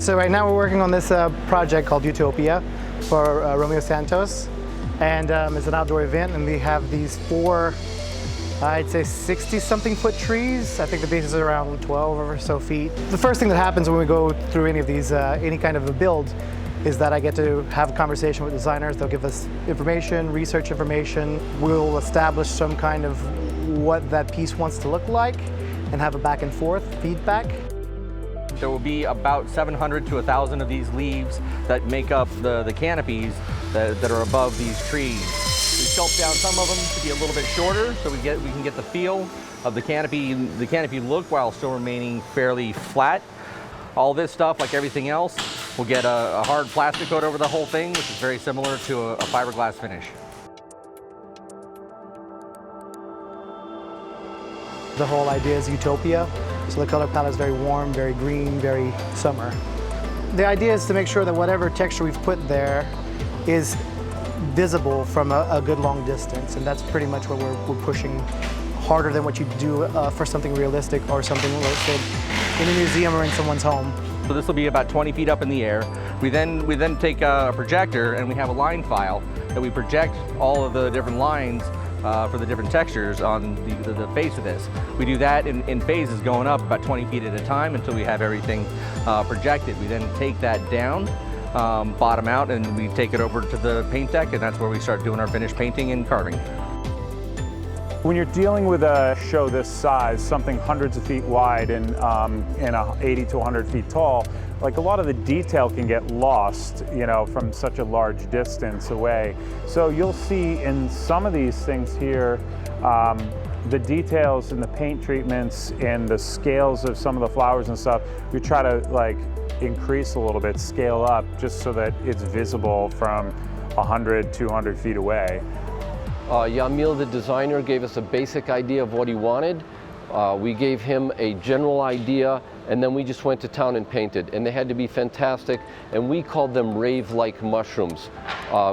So right now we're working on this project called Utopia for Romeo Santos, and it's an outdoor event, and we have these four, I'd say 60-something foot trees. I think the base is around 12 or so feet. The first thing that happens when we go through any of these, any kind of a build, is that I get to have a conversation with designers. They'll give us information, research information. We'll establish some kind of what that piece wants to look like and have a back and forth feedback. There will be about 700 to 1,000 of these leaves that make up the canopies that are above these trees. We sculpt down some of them to be a little bit shorter so we can get the feel of the canopy look while still remaining fairly flat. All this stuff, like everything else, will get a hard plastic coat over the whole thing, which is very similar to a fiberglass finish. The whole idea is Utopia, so the color palette is very warm, very green, very summer. The idea is to make sure that whatever texture we've put there is visible from a good long distance, and that's pretty much what we're pushing harder than what you do for something realistic or something, let's say, in a museum or in someone's home. So this will be about 20 feet up in the air. We then take a projector and we have a line file that we project all of the different lines for the different textures on the face of this. We do that in phases going up about 20 feet at a time until we have everything projected. We then take that down, bottom out, and we take it over to the paint deck, and that's where we start doing our finished painting and carving. When you're dealing with a show this size, something hundreds of feet wide and 80 to 100 feet tall, like a lot of the detail can get lost, you know, from such a large distance away. So you'll see in some of these things here, the details in the paint treatments and the scales of some of the flowers and stuff, we try to like increase a little bit, scale up, just so that it's visible from 100, 200 feet away. Yamil, the designer, gave us a basic idea of what he wanted. We gave him a general idea, and then we just went to town and painted, and they had to be fantastic, and we called them rave-like mushrooms.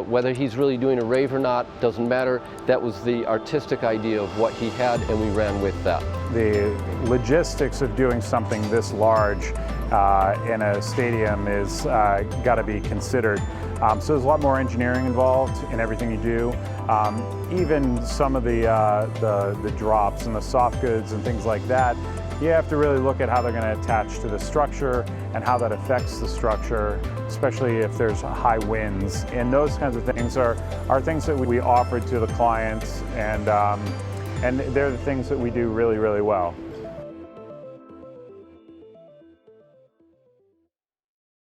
Whether he's really doing a rave or not, doesn't matter. That was the artistic idea of what he had, and we ran with that. The logistics of doing something this large in a stadium is got to be considered. So there's a lot more engineering involved in everything you do. Even some of the drops and the soft goods and things like that, you have to really look at how they're going to attach to the structure and how that affects the structure, especially if there's high winds. And those kinds of things are things that we offer to the clients, and they're the things that we do really, really well.